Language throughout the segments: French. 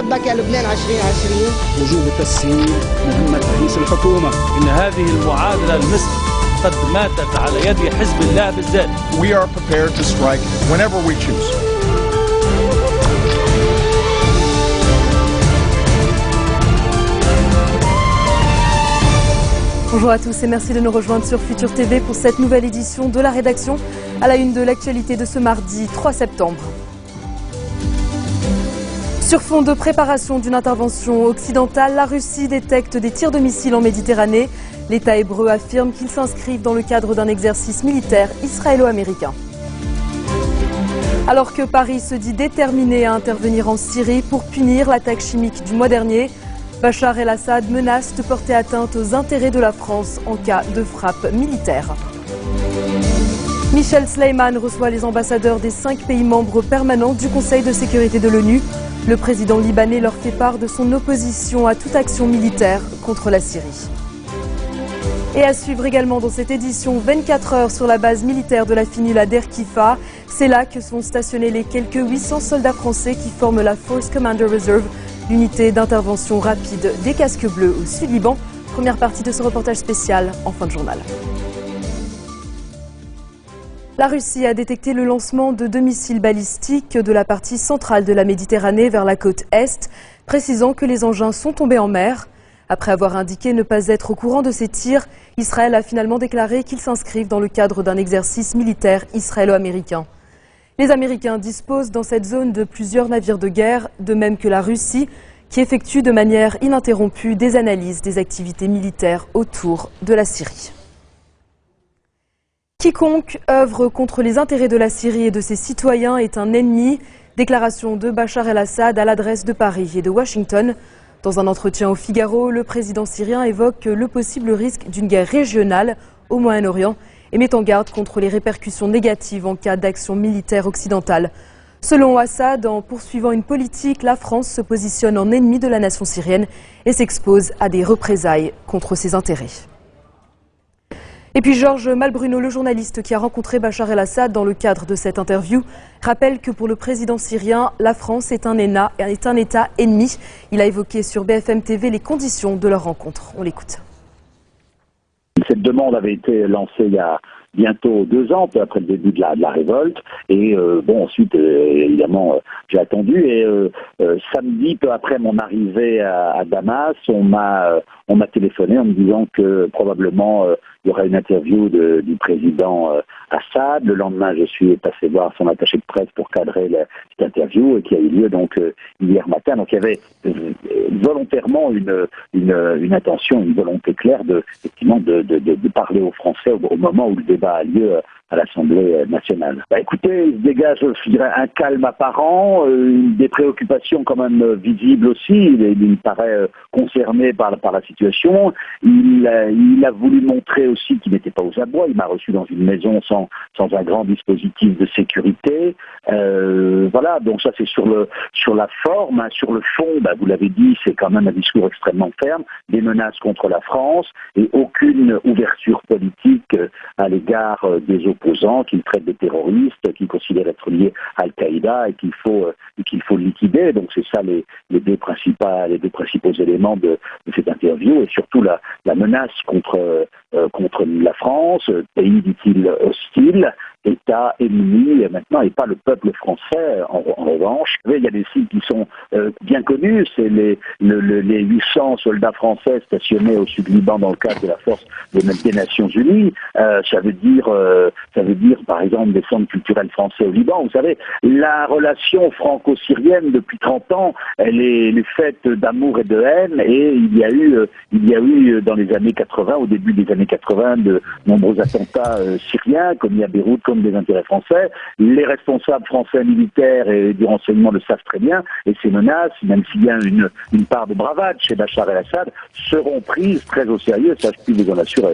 ربك يا لبنان 2020. وجوب تسهيل مهمة رئيس الحكومة. إن هذه المعادلة المصر قد ماتت على يد حزب الله بالذات. We are prepared to strike whenever we choose. Bonjour à tous et merci de nous rejoindre sur Futur TV pour cette nouvelle édition de la rédaction à la une de l'actualité de ce mardi 3 septembre. Sur fond de préparation d'une intervention occidentale, la Russie détecte des tirs de missiles en Méditerranée. L'État hébreu affirme qu'ils s'inscrivent dans le cadre d'un exercice militaire israélo-américain. Alors que Paris se dit déterminé à intervenir en Syrie pour punir l'attaque chimique du mois dernier, Bachar el-Assad menace de porter atteinte aux intérêts de la France en cas de frappe militaire. Michel Sleiman reçoit les ambassadeurs des 5 pays membres permanents du Conseil de sécurité de l'ONU. Le président libanais leur fait part de son opposition à toute action militaire contre la Syrie. Et à suivre également dans cette édition 24 heures sur la base militaire de la FINUL à Der Kifa. C'est là que sont stationnés les quelques 800 soldats français qui forment la Force Commander Reserve, l'unité d'intervention rapide des casques bleus au Sud-Liban. Première partie de ce reportage spécial en fin de journal. La Russie a détecté le lancement de 2 missiles balistiques de la partie centrale de la Méditerranée vers la côte Est, précisant que les engins sont tombés en mer. Après avoir indiqué ne pas être au courant de ces tirs, Israël a finalement déclaré qu'ils s'inscrivent dans le cadre d'un exercice militaire israélo-américain. Les Américains disposent dans cette zone de plusieurs navires de guerre, de même que la Russie, qui effectue de manière ininterrompue des analyses des activités militaires autour de la Syrie. Quiconque œuvre contre les intérêts de la Syrie et de ses citoyens est un ennemi. Déclaration de Bachar el-Assad à l'adresse de Paris et de Washington. Dans un entretien au Figaro, le président syrien évoque le possible risque d'une guerre régionale au Moyen-Orient et met en garde contre les répercussions négatives en cas d'action militaire occidentale. Selon Assad, en poursuivant une politique, la France se positionne en ennemi de la nation syrienne et s'expose à des représailles contre ses intérêts. Et puis Georges Malbruno, le journaliste qui a rencontré Bachar el-Assad dans le cadre de cette interview, rappelle que pour le président syrien, la France est un État ennemi. Il a évoqué sur BFM TV les conditions de leur rencontre. On l'écoute. Cette demande avait été lancée il y a bientôt 2 ans, peu après le début de la révolte. Et ensuite, évidemment, j'ai attendu. Et samedi, peu après mon arrivée à Damas, on m'a téléphoné en me disant que probablement il y aurait une interview du président Assad. Le lendemain, je suis passé voir son attaché de presse pour cadrer cette interview qui a eu lieu donc hier matin. Donc il y avait volontairement une intention, une volonté claire de parler aux Français au moment où le débat a lieu à l'Assemblée nationale. Écoutez, il se dégage, je dirais, un calme apparent, des préoccupations quand même visibles aussi. Il paraît concerné par la situation. Il a voulu montrer aussi qu'il n'était pas aux abois. Il m'a reçu dans une maison sans un grand dispositif de sécurité. Voilà, donc ça c'est sur la forme. Sur le fond, vous l'avez dit, c'est quand même un discours extrêmement ferme, des menaces contre la France et aucune ouverture politique à l'égard des opposants qu'il traite de terroristes, qu'il considère être liés à Al-Qaïda et qu'il faut liquider. Donc c'est ça les deux principaux éléments de cette interview, et surtout la menace contre la France, pays, dit-il, hostile, État ennemi maintenant, et pas le peuple français en revanche. Il y a des sites qui sont bien connus, c'est les 800 soldats français stationnés au Sud-Liban dans le cadre de la force des Nations Unies. Ça veut dire par exemple des centres culturels français au Liban. Vous savez, la relation franco-syrienne depuis 30 ans, elle est faite d'amour et de haine, et il y a eu dans les années 80, au début des années 80, de nombreux attentats syriens commis à Beyrouth contre des intérêts français. Les responsables français militaires et du renseignement le savent très bien, et ces menaces, même s'il y a une part de bravade chez Bachar el-Assad, seront prises très au sérieux, ça je puis vous en assurer.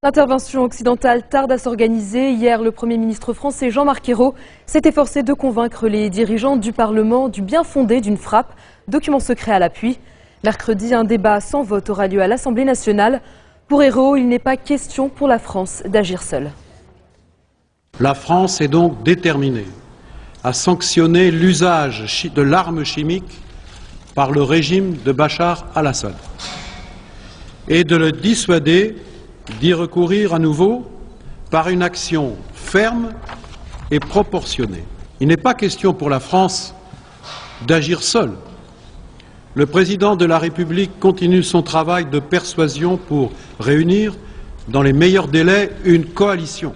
L'intervention occidentale tarde à s'organiser. Hier, le Premier ministre français Jean-Marc Ayrault s'est efforcé de convaincre les dirigeants du Parlement du bien fondé d'une frappe, document secret à l'appui. Mercredi, un débat sans vote aura lieu à l'Assemblée nationale. Pour Ayrault, il n'est pas question pour la France d'agir seule. La France est donc déterminée à sanctionner l'usage de l'arme chimique par le régime de Bachar al-Assad et de le dissuader d'y recourir à nouveau par une action ferme et proportionnée. Il n'est pas question pour la France d'agir seule. Le président de la République continue son travail de persuasion pour réunir, dans les meilleurs délais, une coalition.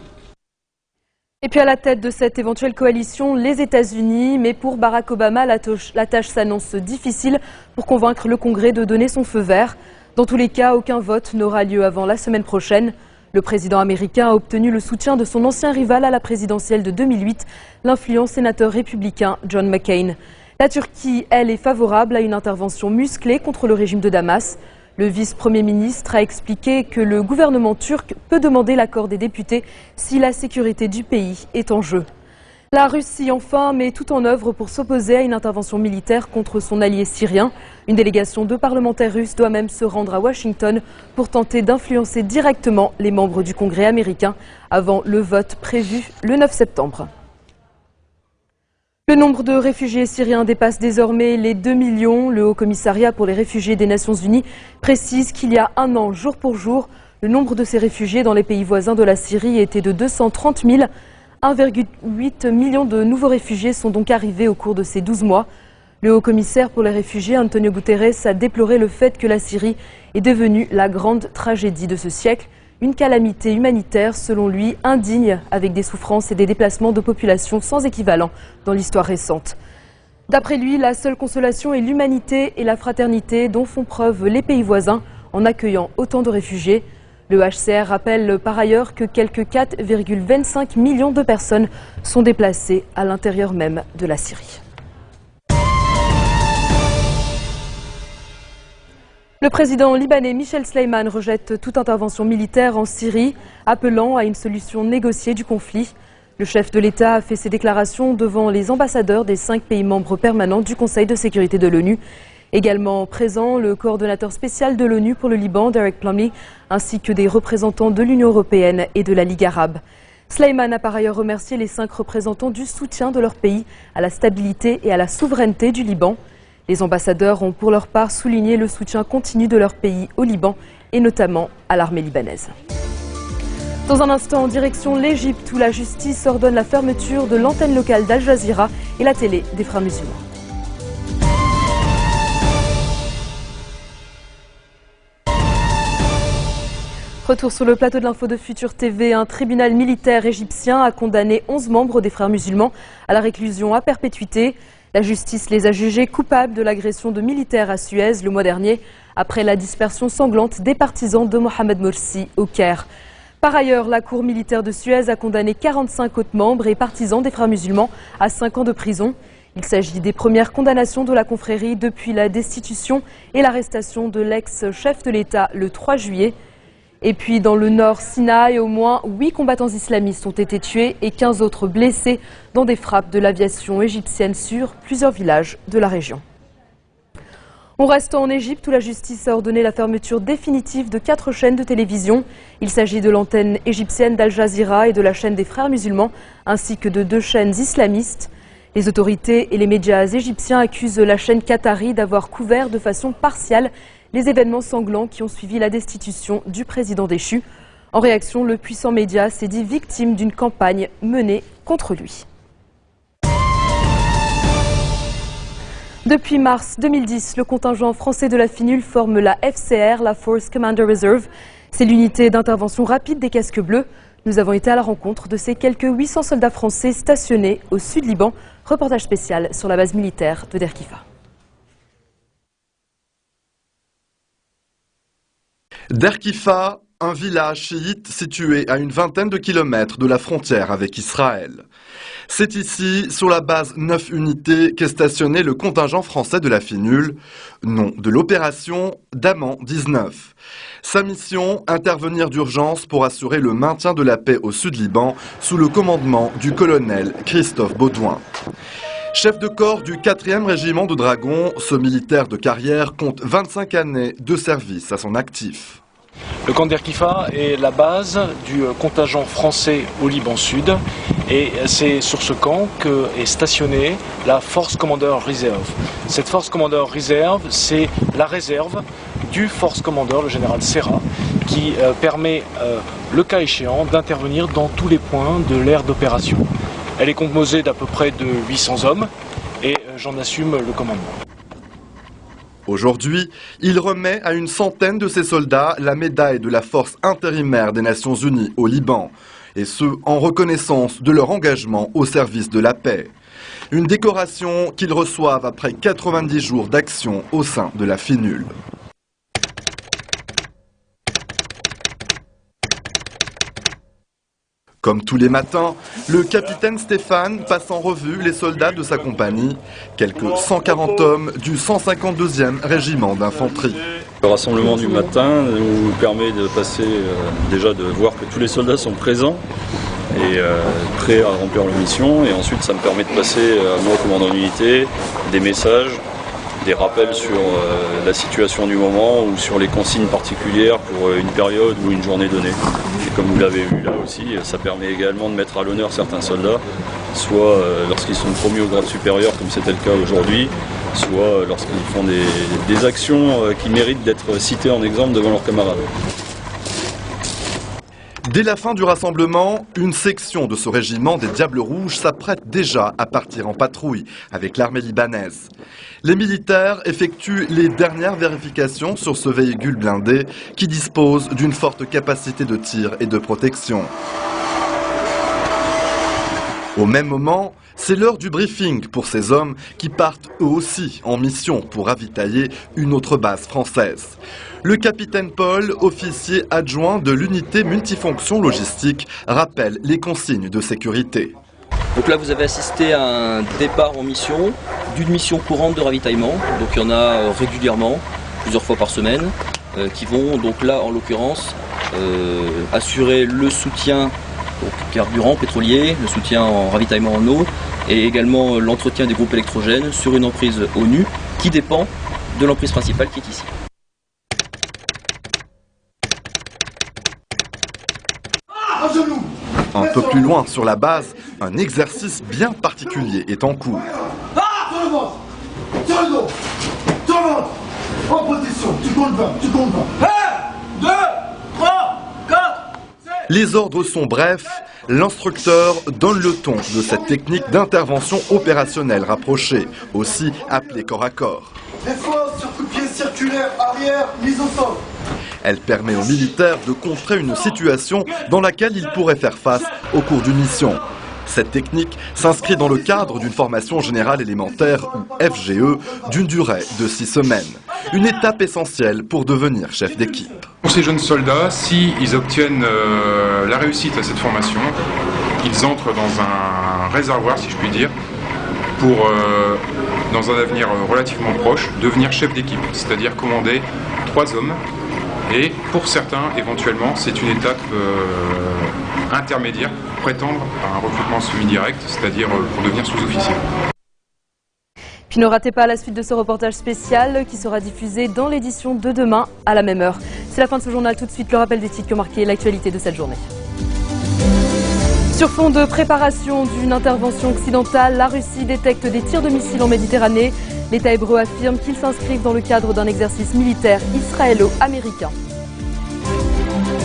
Et puis à la tête de cette éventuelle coalition, les États-Unis. Mais pour Barack Obama, la tâche s'annonce difficile pour convaincre le Congrès de donner son feu vert. Dans tous les cas, aucun vote n'aura lieu avant la semaine prochaine. Le président américain a obtenu le soutien de son ancien rival à la présidentielle de 2008, l'influent sénateur républicain John McCain. La Turquie, elle, est favorable à une intervention musclée contre le régime de Damas. Le vice-premier ministre a expliqué que le gouvernement turc peut demander l'accord des députés si la sécurité du pays est en jeu. La Russie, enfin, met tout en œuvre pour s'opposer à une intervention militaire contre son allié syrien. Une délégation de parlementaires russes doit même se rendre à Washington pour tenter d'influencer directement les membres du Congrès américain avant le vote prévu le 9 septembre. Le nombre de réfugiés syriens dépasse désormais les 2 millions. Le Haut-Commissariat pour les réfugiés des Nations Unies précise qu'il y a un an, jour pour jour, le nombre de ces réfugiés dans les pays voisins de la Syrie était de 230 000. 1,8 million de nouveaux réfugiés sont donc arrivés au cours de ces 12 mois. Le haut-commissaire pour les réfugiés, Antonio Guterres, a déploré le fait que la Syrie est devenue la grande tragédie de ce siècle. Une calamité humanitaire, selon lui, indigne, avec des souffrances et des déplacements de population sans équivalent dans l'histoire récente. D'après lui, la seule consolation est l'humanité et la fraternité dont font preuve les pays voisins en accueillant autant de réfugiés. Le HCR rappelle par ailleurs que quelques 4,25 millions de personnes sont déplacées à l'intérieur même de la Syrie. Le président libanais Michel Sleiman rejette toute intervention militaire en Syrie, appelant à une solution négociée du conflit. Le chef de l'État a fait ses déclarations devant les ambassadeurs des 5 pays membres permanents du Conseil de sécurité de l'ONU. Également présent, le coordonnateur spécial de l'ONU pour le Liban, Derek Plumley, ainsi que des représentants de l'Union européenne et de la Ligue arabe. Sleiman a par ailleurs remercié les 5 représentants du soutien de leur pays à la stabilité et à la souveraineté du Liban. Les ambassadeurs ont pour leur part souligné le soutien continu de leur pays au Liban et notamment à l'armée libanaise. Dans un instant, en direction l'Égypte où la justice ordonne la fermeture de l'antenne locale d'Al Jazeera et la télé des Frères musulmans. Retour sur le plateau de l'info de Futur TV. Un tribunal militaire égyptien a condamné 11 membres des Frères musulmans à la réclusion à perpétuité. La justice les a jugés coupables de l'agression de militaires à Suez le mois dernier, après la dispersion sanglante des partisans de Mohamed Morsi au Caire. Par ailleurs, la Cour militaire de Suez a condamné 45 autres membres et partisans des Frères musulmans à 5 ans de prison. Il s'agit des premières condamnations de la confrérie depuis la destitution et l'arrestation de l'ex-chef de l'État le 3 juillet. Et puis dans le nord Sinaï, au moins 8 combattants islamistes ont été tués et 15 autres blessés dans des frappes de l'aviation égyptienne sur plusieurs villages de la région. On reste en Égypte où la justice a ordonné la fermeture définitive de 4 chaînes de télévision. Il s'agit de l'antenne égyptienne d'Al Jazeera et de la chaîne des Frères musulmans, ainsi que de 2 chaînes islamistes. Les autorités et les médias égyptiens accusent la chaîne qatari d'avoir couvert de façon partiale les événements sanglants qui ont suivi la destitution du président déchu. En réaction, le puissant média s'est dit victime d'une campagne menée contre lui. Depuis mars 2010, le contingent français de la FINUL forme la FCR, la Force Commander Reserve. C'est l'unité d'intervention rapide des casques bleus. Nous avons été à la rencontre de ces quelques 800 soldats français stationnés au sud Liban. Reportage spécial sur la base militaire de Derkifa. Derkifa, un village chiite situé à une vingtaine de kilomètres de la frontière avec Israël. C'est ici, sur la base 9 unités, qu'est stationné le contingent français de la FINUL, nom de l'opération Daman 19. Sa mission, intervenir d'urgence pour assurer le maintien de la paix au sud Liban sous le commandement du colonel Christophe Baudouin. Chef de corps du 4e régiment de dragons, ce militaire de carrière compte 25 années de service à son actif. Le camp d'Erkifa est la base du contingent français au Liban Sud et c'est sur ce camp qu'est stationnée la Force Commander Reserve. Cette Force Commander Reserve, c'est la réserve du Force Commander, le général Serra, qui permet, le cas échéant, d'intervenir dans tous les points de l'aire d'opération. Elle est composée d'à peu près de 800 hommes et j'en assume le commandement. Aujourd'hui, il remet à une centaine de ses soldats la médaille de la force intérimaire des Nations Unies au Liban, et ce, en reconnaissance de leur engagement au service de la paix. Une décoration qu'ils reçoivent après 90 jours d'action au sein de la FINUL. Comme tous les matins, le capitaine Stéphane passe en revue les soldats de sa compagnie, quelques 140 hommes du 152e régiment d'infanterie. Le rassemblement du matin nous permet de passer, déjà de voir que tous les soldats sont présents et prêts à remplir leur mission. Et ensuite, ça me permet de passer à moi, commandant d'unité, des messages, des rappels sur la situation du moment ou sur les consignes particulières pour une période ou une journée donnée. Et comme vous l'avez vu là aussi, ça permet également de mettre à l'honneur certains soldats, soit lorsqu'ils sont promus au grade supérieur comme c'était le cas aujourd'hui, soit lorsqu'ils font des actions qui méritent d'être citées en exemple devant leurs camarades. Dès la fin du rassemblement, une section de ce régiment des Diables Rouges s'apprête déjà à partir en patrouille avec l'armée libanaise. Les militaires effectuent les dernières vérifications sur ce véhicule blindé qui dispose d'une forte capacité de tir et de protection. Au même moment, c'est l'heure du briefing pour ces hommes qui partent eux aussi en mission pour ravitailler une autre base française. Le capitaine Paul, officier adjoint de l'unité multifonction logistique, rappelle les consignes de sécurité. Donc là vous avez assisté à un départ en mission, d'une mission courante de ravitaillement, donc il y en a régulièrement, plusieurs fois par semaine, qui vont donc là en l'occurrence assurer le soutien au carburant pétrolier, le soutien en ravitaillement en eau et également l'entretien des groupes électrogènes sur une emprise ONU qui dépend de l'emprise principale qui est ici. Un peu plus loin sur la base, un exercice bien particulier est en cours. Sur le ventre, sur le dos, sur le ventre, en position, tu comptes 20, tu comptes 20. 1, 2, 3, 4, 7. Les ordres sont brefs, l'instructeur donne le ton de cette technique d'intervention opérationnelle rapprochée, aussi appelée corps à corps. Effort sur coup de pied circulaire, arrière, mise au sol. Elle permet aux militaires de contrer une situation dans laquelle ils pourraient faire face au cours d'une mission. Cette technique s'inscrit dans le cadre d'une formation générale élémentaire, ou FGE, d'une durée de 6 semaines. Une étape essentielle pour devenir chef d'équipe. Pour ces jeunes soldats, s'ils obtiennent la réussite à cette formation, ils entrent dans un réservoir, si je puis dire, pour, dans un avenir relativement proche, devenir chef d'équipe, c'est-à-dire commander 3 hommes. Et pour certains, éventuellement, c'est une étape intermédiaire pour prétendre à un recrutement semi-direct, c'est-à-dire pour devenir sous-officier. Puis ne ratez pas la suite de ce reportage spécial qui sera diffusé dans l'édition de demain à la même heure. C'est la fin de ce journal. Tout de suite, le rappel des titres qui ont marqué l'actualité de cette journée. Sur fond de préparation d'une intervention occidentale, la Russie détecte des tirs de missiles en Méditerranée. L'État hébreu affirme qu'ils s'inscrivent dans le cadre d'un exercice militaire israélo-américain.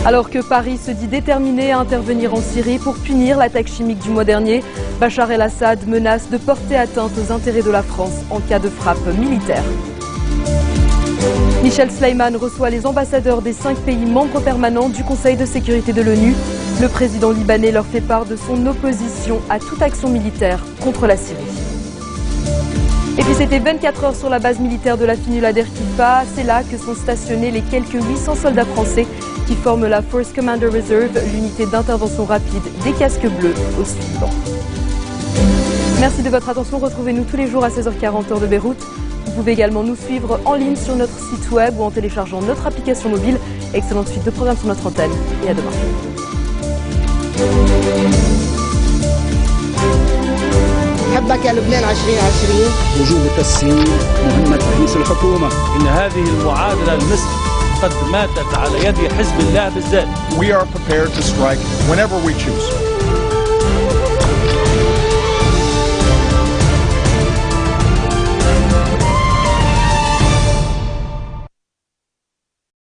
Alors que Paris se dit déterminé à intervenir en Syrie pour punir l'attaque chimique du mois dernier, Bachar el-Assad menace de porter atteinte aux intérêts de la France en cas de frappe militaire. Michel Sleiman reçoit les ambassadeurs des 5 pays membres permanents du Conseil de sécurité de l'ONU. Le président libanais leur fait part de son opposition à toute action militaire contre la Syrie. Et puis c'était 24 heures sur la base militaire de la FINUL à Derkifa. C'est là que sont stationnés les quelques 800 soldats français qui forment la Force Commander Reserve, l'unité d'intervention rapide des casques bleus au Liban. Merci de votre attention. Retrouvez-nous tous les jours à 16h40 heure de Beyrouth. Vous pouvez également nous suivre en ligne sur notre site web ou en téléchargeant notre application mobile. Excellente suite de programmes sur notre antenne et à demain. حبك يا لبنان 2020 وجوب تسيير مهمة رئيس الحكومة. إن هذه المعادلة المصرية قد ماتت على يد حزب الله بالذات. We are prepared to strike whenever we choose.